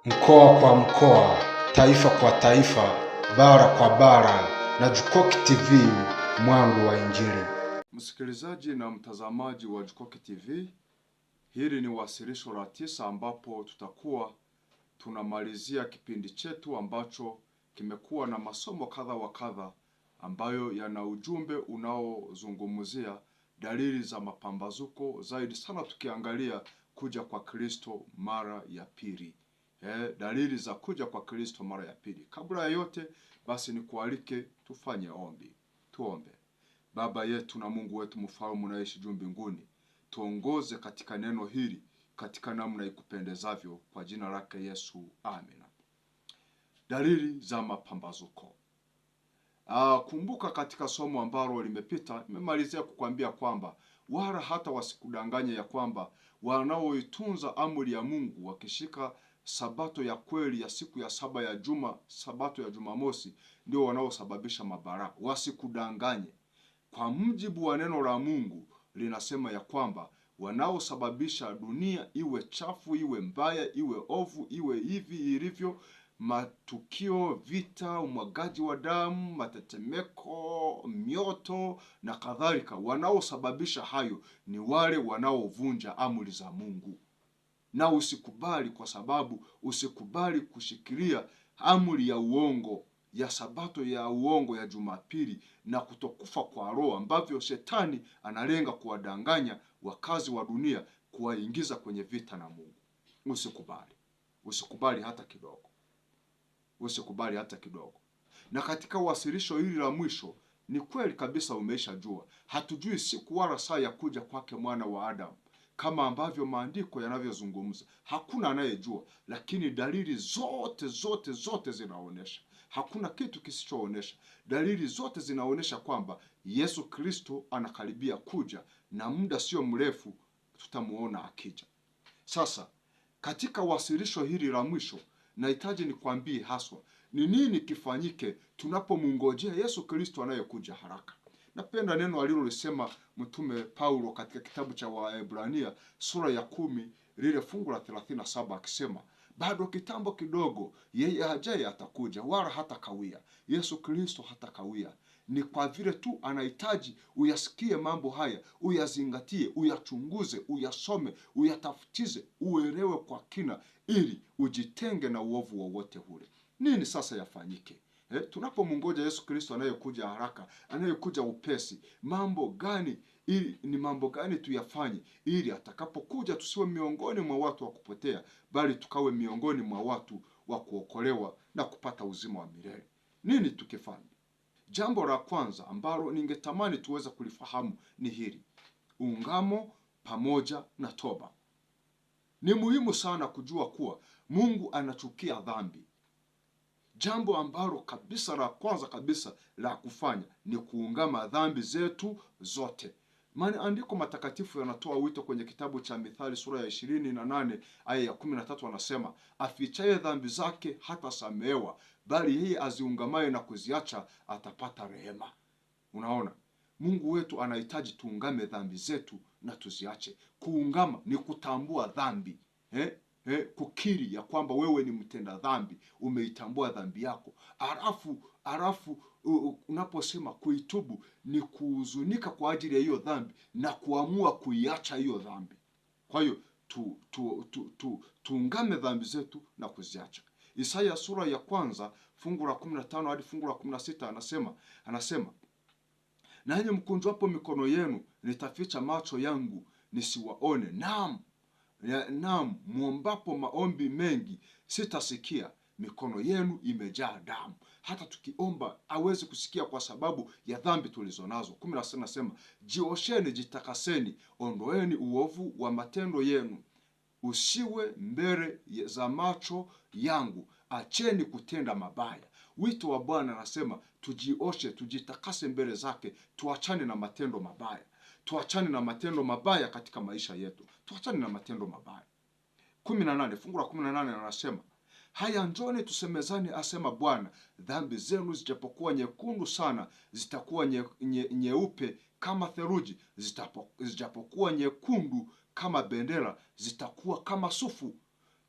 Mkoa kwa mkoa, taifa kwa taifa, bara kwa bara, na Jukoki TV, mwanga wa Injili. Msikilizaji na mtazamaji wa Jukoki TV, hili ni wasilisho la 9 ambapo tutakuwa tunamalizia kipindi chetu ambacho kimekuwa na masomo kadha wa kadha ambayo yana ujumbe unaozungumzia dalili za mapambazuko, zaidi sana tukiangalia kuja kwa Kristo mara ya pili. Dalili za kuja kwa Kristo mara ya pili. Kabla ya yote basi nikualike tufanye ombi. Tuombe. Baba yetu na Mungu wetu mfalme unaishi juu mbinguni, tuongoze katika neno hili katika namna ikupendezavyo, kwa jina lake Yesu, amina. Dalili za mapambazuko. Kumbuka katika somo ambalo limepita nimemalizia kukwambia kwamba wala hata wasikudanganye ya kwamba wanaoitunza amri ya Mungu wakishika sabato ya kweli ya siku ya saba ya juma, sabato ya Jumamosi, ndio wanaosababisha mabaraka. Wasikudanganye. Kwa mujibu wa neno la Mungu linasema ya kwamba wanaosababisha dunia iwe chafu, iwe mbaya, iwe ovu, iwe hivi ilivyo, matukio, vita, umwagaji wa damu, matetemeko, mioto na kadhalika, wanaosababisha hayo ni wale wanaovunja amri za Mungu. Na usikubali, kwa sababu usikubali kushikilia amri ya uongo ya sabato ya uongo ya Jumapili na kutokufa kwa roho ambavyo shetani analenga kuwadanganya wakazi wa dunia, kuwaingiza kwenye vita na Mungu. Usikubali. Usikubali hata kidogo. Usikubali hata kidogo. Na katika wasilisho hili la mwisho, ni kweli kabisa umeshajua, hatujui siku wala saa ya kuja kwake mwana wa Adamu, kama ambavyo maandiko yanavyozungumza. Hakuna anayejua, lakini dalili zote zinaonesha. Hakuna kitu kisichoonesha. Dalili zote zinaonesha kwamba Yesu Kristo anakaribia kuja, na muda sio mrefu tutamuona akija. Sasa katika wasilisho hili la mwisho, nahitaji nikwambie haswa ni nini kifanyike tunapomngojea Yesu Kristo anayekuja haraka. Napenda neno alilolisema Mtume Paulo katika kitabu cha Waebrania sura ya 10 lile fungu la 37, akisema bado kitambo kidogo, yeye ajaye atakuja, wala hatakawia. Yesu Kristo hatakawia. Ni kwa vile tu anahitaji uyasikie mambo haya, uyazingatie, uyachunguze, uyasome, uyatafutize, uelewe kwa kina, ili ujitenge na uovu wowote ule. Nini sasa yafanyike? Tunapomngoja Yesu Kristo anayekuja haraka, anayekuja upesi, mambo gani ni mambo gani tuyafanye ili atakapokuja tusiwe miongoni mwa watu wa kupotea, bali tukawe miongoni mwa watu wa kuokolewa na kupata uzima wa milele? Nini tukifanye? Jambo la kwanza ambalo ningetamani tuweze kulifahamu ni hili: ungamo pamoja na toba. Ni muhimu sana kujua kuwa Mungu anachukia dhambi. Jambo ambalo kabisa la kwanza kabisa la kufanya ni kuungama dhambi zetu zote. Maandiko matakatifu yanatoa wito kwenye kitabu cha Mithali sura ya 28 aya ya 13, anasema afichaye dhambi zake hatasamehewa, bali yeye aziungamaye na kuziacha atapata rehema. Unaona, Mungu wetu anahitaji tuungame dhambi zetu na tuziache. Kuungama ni kutambua dhambi, kukiri ya kwamba wewe ni mtenda dhambi, umeitambua dhambi yako. Alafu unaposema kuitubu ni kuhuzunika kwa ajili ya hiyo dhambi na kuamua kuiacha hiyo dhambi. Kwa hiyo tuungame dhambi zetu na kuziacha. Isaya sura ya 1 fungu la 15 hadi fungu la 16 anasema nanyi mkunjuapo mikono yenu nitaficha macho yangu nisiwaone. Naam, muombapo maombi mengi sitasikia, mikono yenu imejaa damu. Hata tukiomba hawezi kusikia kwa sababu ya dhambi tulizonazo. 16 nasema jiosheni, jitakaseni, ondoeni uovu wa matendo yenu, usiwe mbele za macho yangu, acheni kutenda mabaya. Wito wa Bwana anasema tujioshe, tujitakase mbele zake, tuachane na matendo mabaya. Tuachane na matendo mabaya katika maisha yetu. Tuachane na matendo mabaya. 18 fungu la 18 anasema haya, njoni tusemezane, asema Bwana, dhambi zenu zijapokuwa nyekundu sana zitakuwa nyeupe kama theluji, zijapokuwa nyekundu kama bendera zitakuwa kama sufu.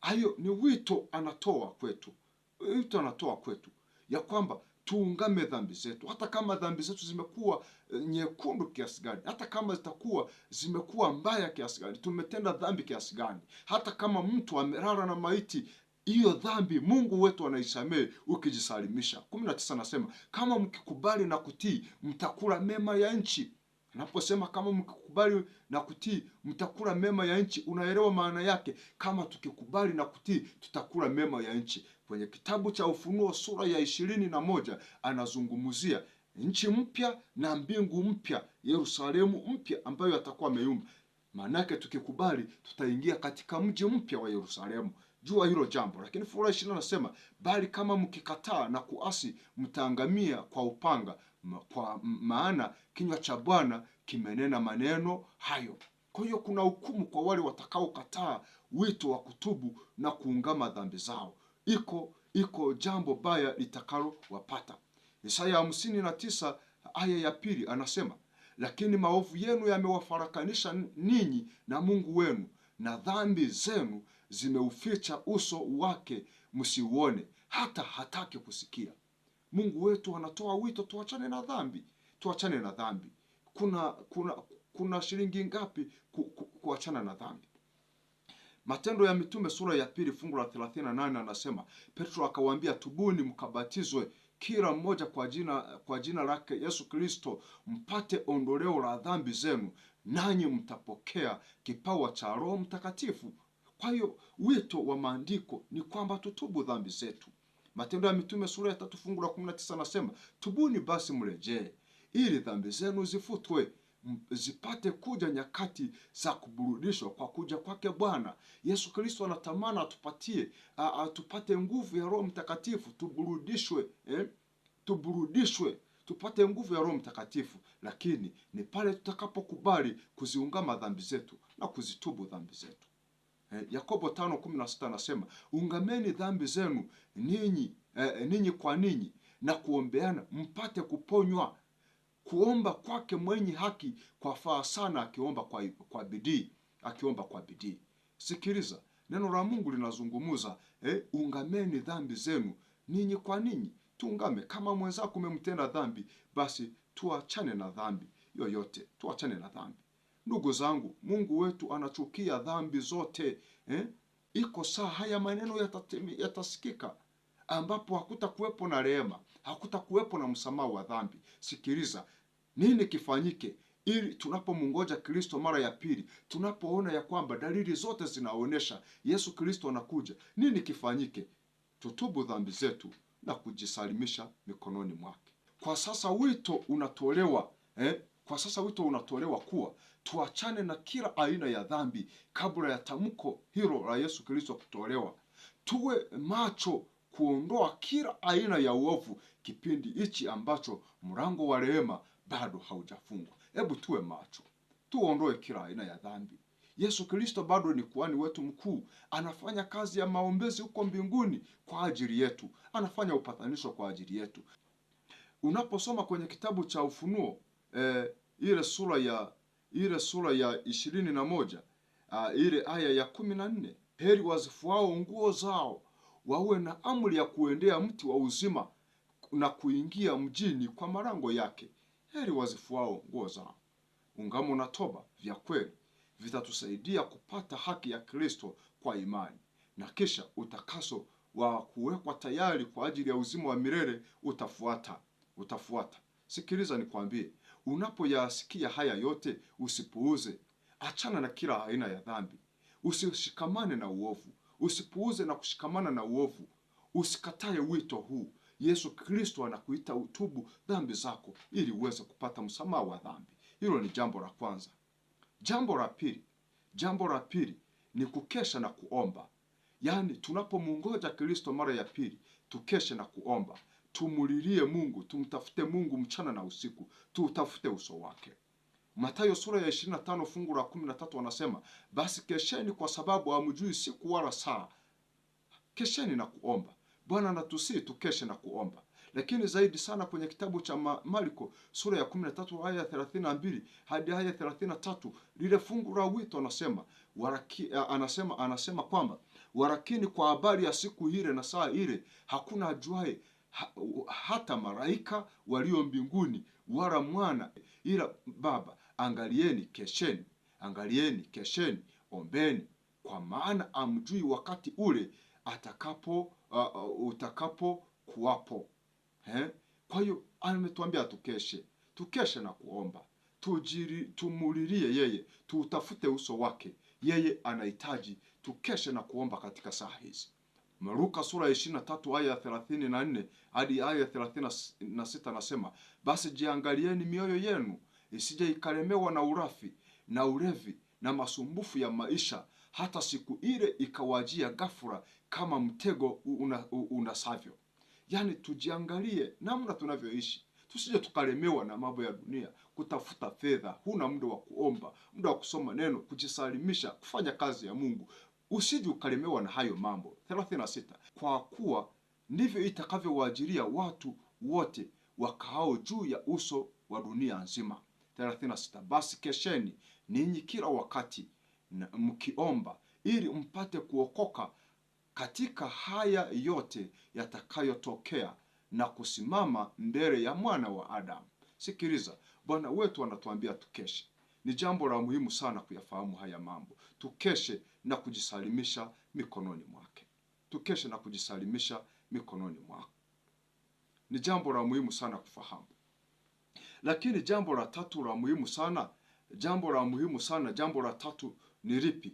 Hayo ni wito anatoa kwetu. Wito anatoa kwetu ya kwamba tuungame dhambi zetu, hata kama dhambi zetu zimekuwa nyekundu kiasi gani, hata kama zitakuwa zimekuwa mbaya kiasi gani, tumetenda dhambi kiasi gani, hata kama mtu amelala na maiti, hiyo dhambi Mungu wetu anaisamehe ukijisalimisha. 19 anasema kama mkikubali na kutii mtakula mema ya nchi. Anaposema kama mkikubali na kutii mtakula mema ya nchi, unaelewa maana yake? Kama tukikubali na kutii tutakula mema ya nchi. Kwenye kitabu cha Ufunuo sura ya 21 anazungumzia nchi mpya na mbingu mpya, Yerusalemu mpya ambayo atakuwa ameumba. Maana yake tukikubali tutaingia katika mji mpya wa Yerusalemu. Jua hilo jambo. Lakini fungu la 20 anasema bali kama mkikataa na kuasi mtaangamia kwa upanga, kwa maana kinywa cha Bwana kimenena maneno hayo. Kwa hiyo kuna hukumu kwa wale watakaokataa wito wa kutubu na kuungama dhambi zao. Iko jambo baya litakalo wapata. Isaya 59 aya ya 2 anasema lakini maovu yenu yamewafarakanisha ninyi na Mungu wenu, na dhambi zenu zimeuficha uso wake msiuone, hata hataki kusikia. Mungu wetu anatoa wito tuachane na dhambi. Tuachane na dhambi. Kuna shilingi ngapi kuachana na dhambi? Matendo ya Mitume sura ya 2 fungu la 38 anasema Petro akawaambia, tubuni mkabatizwe kila mmoja kwa jina lake Yesu Kristo mpate ondoleo la dhambi zenu, nanyi mtapokea kipawa cha Roho Mtakatifu. Kwa hiyo wito wa maandiko ni kwamba tutubu dhambi zetu. Matendo ya Mitume sura ya 3 fungu la 19 anasema tubuni basi mrejee, ili dhambi zenu zifutwe, zipate kuja nyakati za kuburudishwa kwa kuja kwake Bwana Yesu Kristo. Anatamani tupate nguvu ya Roho Mtakatifu, tuburudishwe, tupate nguvu ya Roho Mtakatifu. Lakini ni pale tutakapokubali kuziungama dhambi zetu na kuzitubu dhambi zetu. Yakobo 5:16 anasema ungameni dhambi zenu ninyi kwa ninyi na kuombeana mpate kuponywa. Kuomba kwake mwenye haki kwafaa sana akiomba kwa bidii. Sikiliza, neno la Mungu linazungumuza ungameni dhambi zenu ninyi kwa ninyi. Tuungame. Kama mwenzako umemtenda dhambi, basi tuachane na dhambi yoyote, tuachane na dhambi. Ndugu zangu, Mungu wetu anachukia dhambi zote. Iko saa haya maneno yatasikika ambapo hakutakuwepo na rehema, hakutakuwepo na msamaha wa dhambi. Sikiliza, nini kifanyike ili tunapomungoja Kristo mara ya pili, tunapoona ya kwamba dalili zote zinaonesha Yesu Kristo anakuja, nini kifanyike? Tutubu dhambi zetu na kujisalimisha mikononi mwake. Kwa sasa wito unatolewa kuwa tuachane na kila aina ya dhambi kabla ya tamko hilo la Yesu Kristo kutolewa. Tuwe macho kuondoa kila aina ya uovu kipindi hichi ambacho mlango wa rehema bado haujafungwa. Hebu tuwe macho, tuondoe kila aina ya dhambi. Yesu Kristo bado ni kuhani wetu mkuu, anafanya kazi ya maombezi huko mbinguni kwa ajili yetu, anafanya upatanisho kwa ajili yetu. Unaposoma kwenye kitabu cha Ufunuo ile sura ya 21 ile aya ya 14, heri wazifuao nguo zao wawe na amri ya kuendea mti wa uzima na kuingia mjini kwa malango yake. Heri wazifuao nguo zao. Ungamo na toba vya kweli vitatusaidia kupata haki ya Kristo kwa imani, na kisha utakaso wa kuwekwa tayari kwa ajili ya uzima wa milele utafuata. Sikiliza nikwambie, unapoyasikia haya yote usipuuze. Achana na kila aina ya dhambi. Usishikamane na uovu. Usipuuze na kushikamana na uovu. Usikatae wito huu. Yesu Kristo anakuita utubu dhambi zako ili uweze kupata msamaha wa dhambi. Hilo ni jambo la kwanza. Jambo la pili ni kukesha na kuomba. Yaani tunapomungoja Kristo mara ya pili, tukeshe na kuomba. Tumulilie Mungu, tumtafute Mungu mchana na usiku, tutafute uso wake. Mathayo sura ya 25 fungu la 13 anasema, basi kesheni kwa sababu hamjui siku wala saa. Kesheni na kuomba. Bwana anatusihi tukeshe na kuomba. Lakini zaidi sana kwenye kitabu cha Marko sura ya 13 aya 32 hadi aya 33, lile fungu la wito anasema kwamba Walakini kwa habari ya siku ile na saa ile hakuna ajuaye, hata malaika walio mbinguni wala mwana, ila Baba. Angalieni, kesheni, angalieni, kesheni, ombeni, kwa maana amjui wakati ule utakapo kuwapo. Kwa hiyo ametuambia tukeshe na kuomba, tumulilie yeye, tutafute uso wake. Yeye anahitaji tukeshe na kuomba katika saa hizi. Luka sura ya 23 aya ya 34 hadi aya ya 36 nasema, basi jiangalieni mioyo yenu isije ikalemewa na urafi na ulevi na masumbufu ya maisha, hata siku ile ikawajia ghafula kama mtego unasavyo. Yani tujiangalie namna tunavyoishi, tusije tukalemewa na mambo ya dunia, kutafuta fedha, huna muda wa kuomba, muda wa kusoma neno, kujisalimisha, kufanya kazi ya Mungu. Usije ukalemewa na hayo mambo. 36, kwa kuwa ndivyo itakavyowajilia watu wote wakaao juu ya uso wa dunia nzima. 36, basi kesheni ninyi kila wakati mkiomba, ili mpate kuokoka katika haya yote yatakayotokea na kusimama mbele ya Mwana wa Adamu. Sikiliza, Bwana wetu anatuambia tukeshe. Ni jambo la muhimu sana kuyafahamu haya mambo. Tukeshe na kujisalimisha mikononi mwake. Tukeshe na kujisalimisha mikononi mwake. Ni jambo la muhimu sana kufahamu. Lakini jambo la tatu la muhimu sana, jambo la tatu ni lipi?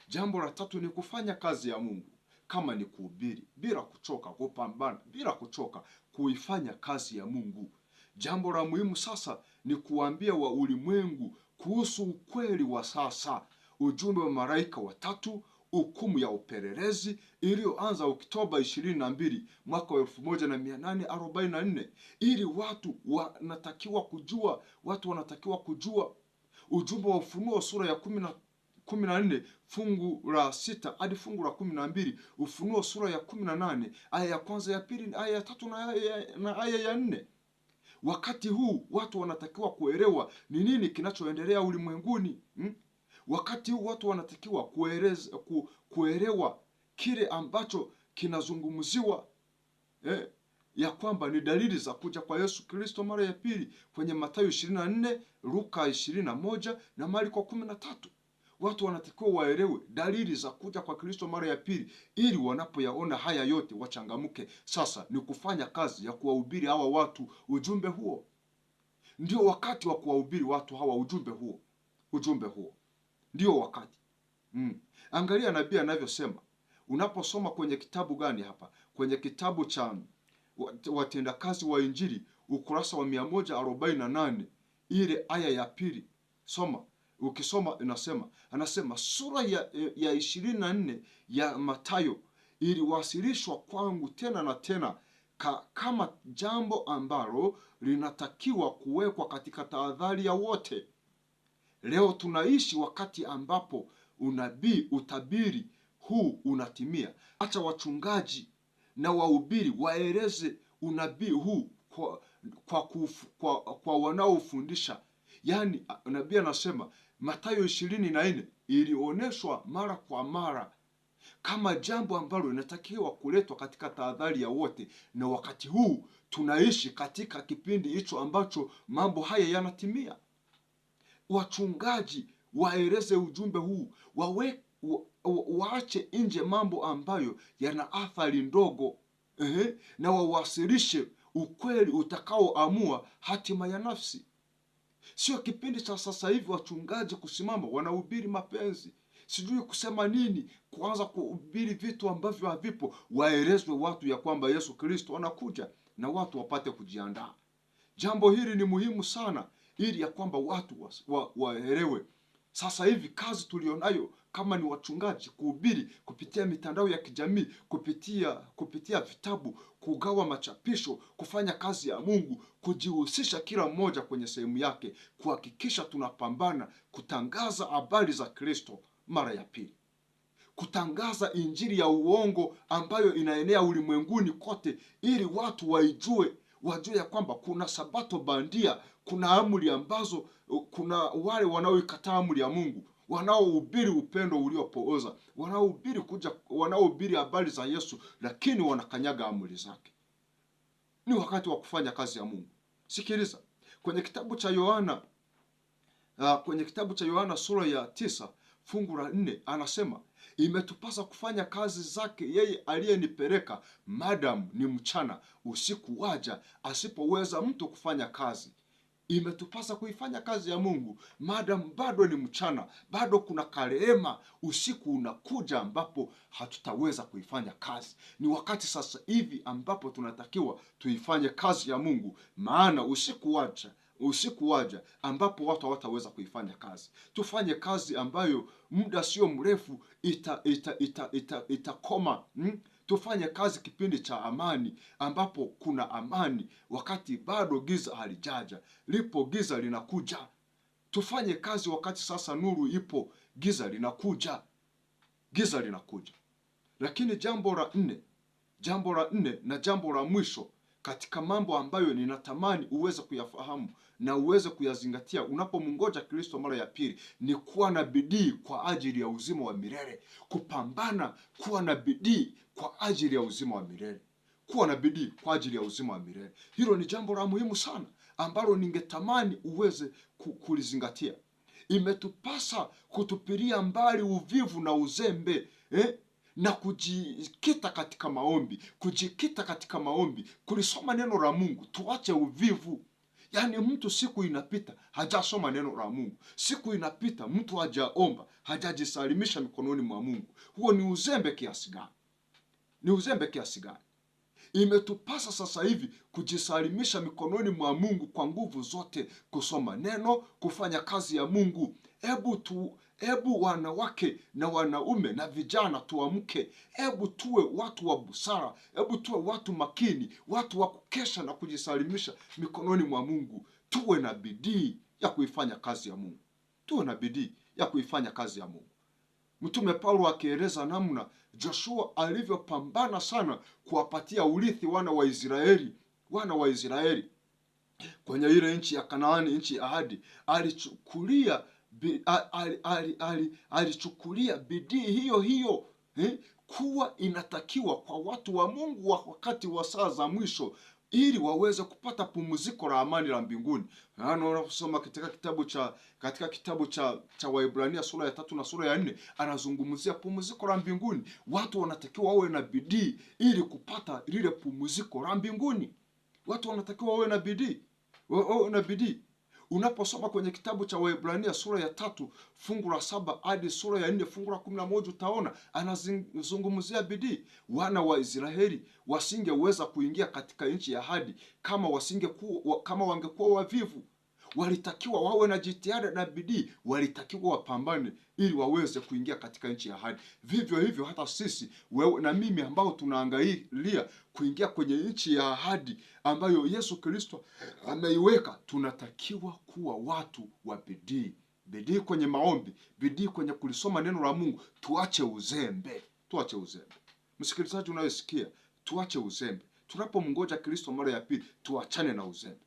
Jambo la tatu ni kufanya kazi ya Mungu. Kama ni kuhubiri bila kuchoka, kupambana bila kuchoka, kuifanya kazi ya Mungu. Jambo la muhimu sasa ni kuambia wa ulimwengu kuhusu ukweli wa sasa, ujumbe wa malaika watatu, hukumu ya upelelezi iliyoanza Oktoba 22 mwaka 1844, ili watu wanatakiwa kujua ujumbe wa Ufunuo sura ya 14 fungu la 6 hadi fungu la 12, Ufunuo sura ya 18 aya ya kwanza, ya pili, aya ya 3 na aya ya 4. Wakati huu watu wanatakiwa kuelewa ni nini kinachoendelea ulimwenguni. Wakati huu watu wanatakiwa kuelewa kile ambacho kinazungumziwa, ya kwamba ni dalili za kuja kwa Yesu Kristo mara ya pili kwenye Mathayo 24, Luka 21 na Marko 13. Watu wanatakiwa waelewe dalili za kuja kwa Kristo mara ya pili, ili wanapoyaona haya yote wachangamke. Sasa ni kufanya kazi ya kuwahubiri hawa watu ujumbe huo. Ndio wakati wa kuwahubiri watu hawa ujumbe huo. Ndio wakati. Angalia nabii anavyosema. Unaposoma kwenye kitabu gani hapa? Kwenye kitabu cha Watendakazi wa Injili, ukurasa wa 148, ile aya ya pili. Soma. Ukisoma anasema sura ya 24 ya Mathayo iliwasilishwa kwangu tena na tena kama jambo ambalo linatakiwa kuwekwa katika tahadhari ya wote. Leo tunaishi wakati ambapo utabiri huu unatimia. Acha wachungaji na wahubiri waeleze unabii huu kwa wanaofundisha. Yani nabii anasema Mathayo 24 ilioneshwa mara kwa mara kama jambo ambalo linatakiwa kuletwa katika tahadhari ya wote, na wakati huu tunaishi katika kipindi hicho ambacho mambo haya yanatimia. Wachungaji waeleze ujumbe huu, waache nje mambo ambayo yana athari ndogo, na wawasilishe ukweli utakaoamua hatima ya nafsi. Sio kipindi cha sasa hivi wachungaji kusimama wanahubiri mapenzi, sijui kusema nini, kuanza kuhubiri vitu ambavyo havipo. Waelezwe watu ya kwamba Yesu Kristo anakuja na watu wapate kujiandaa. Jambo hili ni muhimu sana, ili ya kwamba watu waelewe. Sasa hivi kazi tulionayo kama ni wachungaji, kuhubiri kupitia mitandao ya kijamii, kupitia vitabu, kugawa machapisho, kufanya kazi ya Mungu, kujihusisha kila mmoja kwenye sehemu yake, kuhakikisha tunapambana kutangaza habari za Kristo mara ya pili, kutangaza injili ya uongo ambayo inaenea ulimwenguni kote, ili watu wajue ya kwamba kuna sabato bandia, kuna amri ambazo, kuna wale wanaoikataa amri ya Mungu. wanaohubiri upendo uliopooza, wanaohubiri habari za Yesu, lakini wanakanyaga amri zake. Ni wakati wa kufanya kazi ya Mungu. Sikiliza, kwenye kitabu cha Yohana sura ya 9 fungu la 4 anasema, imetupasa kufanya kazi zake yeye aliyenipeleka, madamu ni mchana, usiku waja asipoweza mtu kufanya kazi. Imetupasa kuifanya kazi ya Mungu madamu bado ni mchana, bado kuna karehema, usiku unakuja ambapo hatutaweza kuifanya kazi. Ni wakati sasa hivi ambapo tunatakiwa tuifanye kazi ya Mungu, maana usiku waja ambapo watu hawataweza kuifanya kazi. Tufanye kazi ambayo muda sio mrefu itakoma. Tufanye kazi kipindi cha amani, ambapo kuna amani, wakati bado giza halijaja. Lipo giza linakuja. Tufanye kazi wakati sasa nuru ipo, giza linakuja. Lakini jambo la nne na jambo la mwisho katika mambo ambayo ninatamani uweze kuyafahamu na uweze kuyazingatia unapomngoja Kristo mara ya pili, ni kuwa na bidii kwa ajili ya uzima wa milele. Kupambana, kuwa na bidii kwa ajili ya uzima wa milele. Hilo ni jambo la muhimu sana ambalo ningetamani uweze kulizingatia. Imetupasa kutupilia mbali uvivu na uzembe, na kujikita katika maombi, kulisoma neno la Mungu. Tuache uvivu. Yaani mtu siku inapita hajasoma neno la Mungu, siku inapita mtu hajaomba, hajajisalimisha mikononi mwa Mungu. Huo ni uzembe kiasi gani? Imetupasa sasa hivi kujisalimisha mikononi mwa Mungu kwa nguvu zote, kusoma neno, kufanya kazi ya Mungu. Hebu wanawake na wanaume na vijana tuamke. Hebu tuwe watu wa busara, hebu tuwe watu makini, watu wa kukesha na kujisalimisha mikononi mwa Mungu. Tuwe na bidii ya kuifanya kazi ya Mungu. Mtume Paulo akieleza namna Joshua alivyopambana sana kuwapatia urithi wana wa Israeli kwenye ile nchi ya Kanaani, nchi ya ahadi. Alichukulia bidii hiyo kuwa inatakiwa kwa watu wa Mungu wakati wa saa za mwisho, ili waweze kupata pumziko la amani la mbinguni. Unasoma katika kitabu cha Waebrania sura ya 3 na sura ya 4, anazungumzia pumziko la mbinguni. Watu wanatakiwa wawe na bidii ili kupata lile pumziko la mbinguni. Unaposoma kwenye kitabu cha Waebrania sura ya 3 fungu la 7 hadi sura ya 4 fungu la 11, utaona anazungumzia bidii. Wana wa Israeli wasingeweza kuingia katika nchi ya ahadi kama wangekuwa wavivu. Walitakiwa wawe na jitihada na bidii, walitakiwa wapambane ili waweze kuingia katika nchi ya ahadi. Vivyo hivyo hata sisi, wewe na mimi, ambao tunaangalia kuingia kwenye nchi ya ahadi ambayo Yesu Kristo ameiweka, tunatakiwa kuwa watu wa bidii. Bidii kwenye maombi, bidii kwenye kulisoma neno la Mungu. Tuache uzembe. Msikilizaji unayesikia, tuache uzembe. Tunapomngoja Kristo mara ya pili, tuachane na uzembe.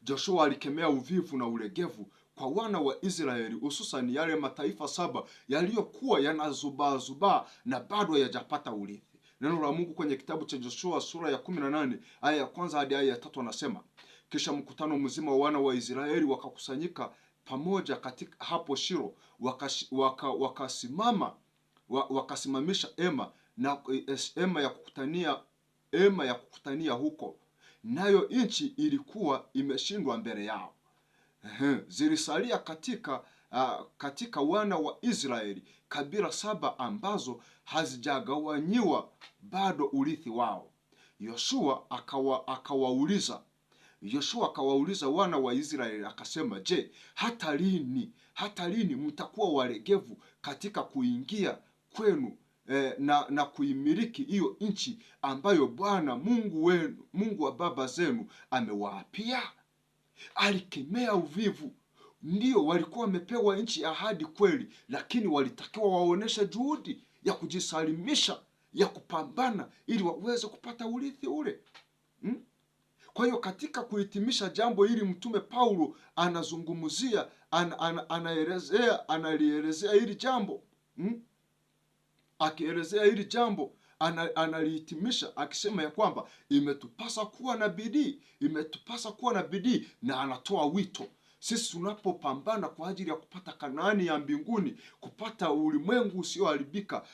Joshua alikemea uvivu na ulegevu kwa wana wa Israeli, hususan yale mataifa 7 yaliyokuwa yanazubaa na bado hayajapata urithi. Neno la Mungu kwenye kitabu cha Joshua sura ya 18 aya ya 1 hadi aya ya 3 anasema, kisha mkutano mzima wa wana wa Israeli wakakusanyika pamoja katika hapo Shilo, wakasimamisha hema ya kukutania huko, nayo nchi ilikuwa imeshindwa mbele yao. Zilisalia katika wana wa Israeli kabila 7 ambazo hazijagawanyiwa bado urithi wao. Yoshua akawauliza wana wa Israeli akasema, je, hata lini mtakuwa walegevu katika kuingia kwenu na kuimiliki hiyo nchi ambayo Bwana Mungu wa baba zenu amewaapia? Alikemea uvivu. Ndio walikuwa wamepewa nchi ya ahadi kweli, lakini walitakiwa waoneshe juhudi ya kujisalimisha, ya kupambana ili waweze kupata urithi ule. Kwa hiyo katika kuhitimisha jambo hili, Mtume Paulo analielezea hili jambo akielezea hili jambo analihitimisha akisema ya kwamba imetupasa kuwa na bidii, imetupasa kuwa na bidii, na anatoa wito sisi tunapopambana kwa ajili ya kupata Kanaani ya mbinguni, kupata ulimwengu usioharibika,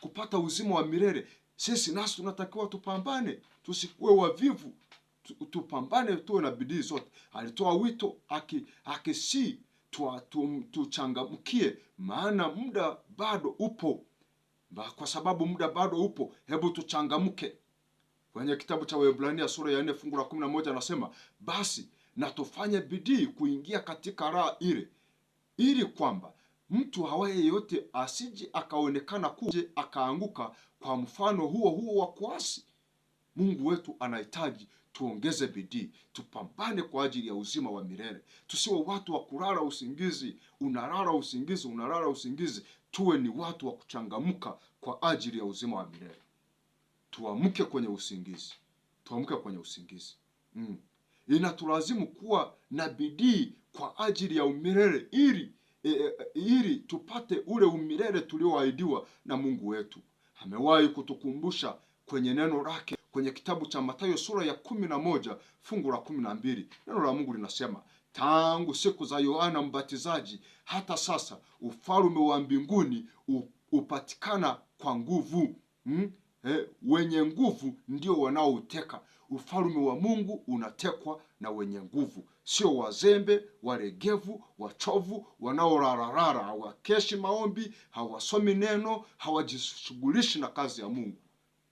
kupata uzima wa milele, sisi nasi tunatakiwa tupambane, tusikuwe wavivu, tupambane, tuwe na bidii zote. Alitoa wito akisi tuchangamkie, maana muda bado upo. Kwa sababu muda bado upo, hebu tuchangamke. Kwenye kitabu cha Waebrania sura ya 4 fungu la 11 anasema, basi na tufanye bidii kuingia katika raha ile, ili kwamba mtu hawaye yote asije akaonekana kuje akaanguka kwa mfano huo wa kuasi. Mungu wetu anahitaji tuongeze bidii, tupambane kwa ajili ya uzima wa milele. Tusiwe watu wa kulala usingizi, unalala usingizi. Tuwe ni watu wa kuchangamka kwa ajili ya uzima wa milele. Tuamke kwenye usingizi. Inatulazimu kuwa na bidii kwa ajili ya umilele, ili tupate ule umilele tulioahidiwa na Mungu wetu. Amewahi kutukumbusha kwenye neno lake kwenye kitabu cha Mathayo sura ya 11 fungu la 12. Neno la Mungu linasema, tangu siku za Yohana Mbatizaji hata sasa ufalme wa mbinguni upatikana kwa nguvu. Wenye nguvu ndio wanaouteka. Ufalme wa Mungu unatekwa na wenye nguvu, sio wazembe, waregevu, wachovu, wanaorarara, hawakeshi maombi, hawasomi neno, hawajishughulishi na kazi ya Mungu.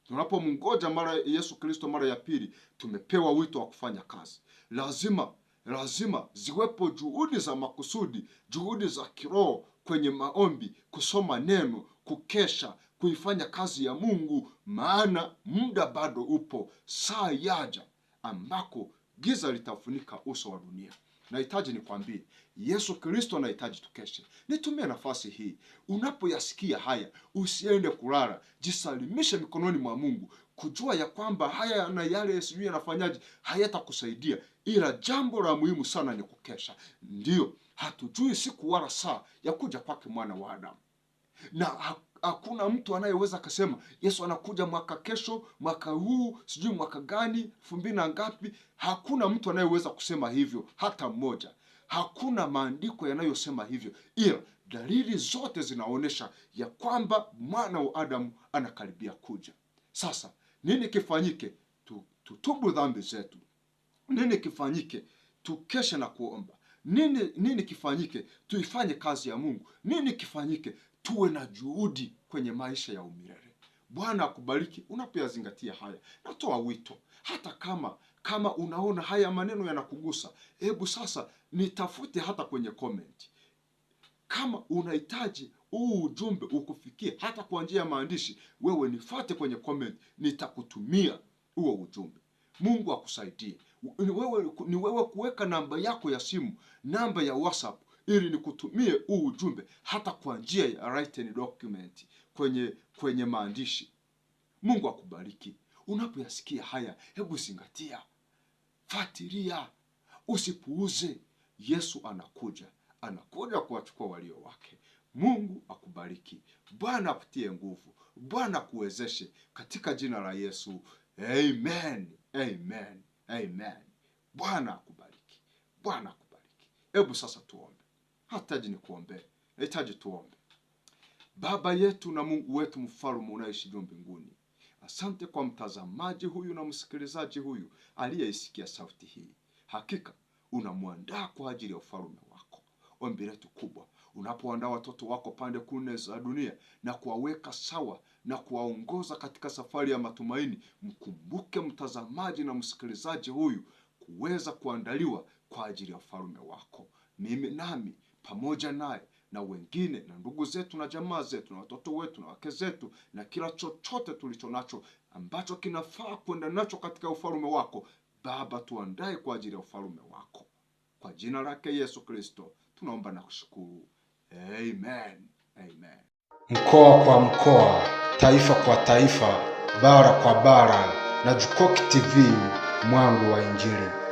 Tunapomngoja Yesu Kristo mara ya pili, tumepewa wito wa kufanya kazi. Lazima ziwepo juhudi za makusudi, juhudi za kiroho kwenye maombi, kusoma neno, kukesha, kuifanya kazi ya Mungu, maana muda bado upo, saa yaja ambako giza litafunika uso wa dunia. Nahitaji nikwambie, Yesu Kristo anahitaji tukeshe. Nitumie nafasi hii, unapoyasikia haya, usiende kulala, jisalimishe mikononi mwa Mungu, kujua ya kwamba haya na yale sijui yanafanyaje hayatakusaidia, ila jambo la muhimu sana ni kukesha. Ndiyo, hatujui siku wala saa ya kuja kwake mwana wa Adamu, na hakuna mtu anayeweza kusema Yesu anakuja mwaka kesho, mwaka huu, sijui mwaka gani, 2000 na ngapi. Hakuna mtu anayeweza kusema hivyo, hata mmoja. Hakuna maandiko yanayosema hivyo, ila dalili zote zinaonyesha ya kwamba mwana wa Adamu anakaribia kuja. Sasa nini kifanyike? Tutubu dhambi zetu. Nini kifanyike? Tukeshe na kuomba. Nini kifanyike? Tuifanye kazi ya Mungu. Nini kifanyike? Tuwe na juhudi kwenye maisha ya umilele. Bwana akubariki unapoyazingatia haya. Natoa wito, hata kama unaona haya maneno yanakugusa, hebu sasa nitafute hata kwenye comment. Kama unahitaji huu ujumbe ukufikie hata kwa njia ya maandishi, wewe nifuate kwenye comment, nitakutumia huo ujumbe. Mungu akusaidie. Ni wewe kuweka namba yako ya simu, namba ya WhatsApp, ili nikutumie huu ujumbe hata kwa njia ya written document kwenye maandishi. Mungu akubariki. Unapoyasikia haya, hebu zingatia, fuatilia, usipuuze. Yesu anakuja kuwachukua walio wake. Mungu akubariki. Bwana akutie nguvu. Bwana kuwezeshe katika jina la Yesu. Amen. Amen. Amen. Bwana akubariki. Bwana akubariki. Hebu sasa tuombe. Nahitaji tuombe. Baba yetu na Mungu wetu mfalme unaishi juu mbinguni, asante kwa mtazamaji huyu na msikilizaji huyu aliyeisikia sauti hii. Hakika unamwandaa kwa ajili ya ufalme wako. Ombi letu kubwa, unapoandaa watoto wako pande 4 za dunia na kuwaweka sawa na kuwaongoza katika safari ya matumaini, mkumbuke mtazamaji na msikilizaji huyu kuweza kuandaliwa kwa ajili ya ufalme wako. Mimi nami pamoja naye na wengine na ndugu zetu na jamaa zetu na watoto wetu na wake zetu na kila chochote tulicho nacho ambacho kinafaa kwenda nacho katika ufalme wako, Baba, tuandae kwa ajili ya ufalme wako. Kwa jina lake Yesu Kristo tunaomba na kushukuru. Amen. Amen. Mkoa kwa mkoa, taifa kwa taifa, bara kwa bara, na Jukoki TV, mwanga wa Injili.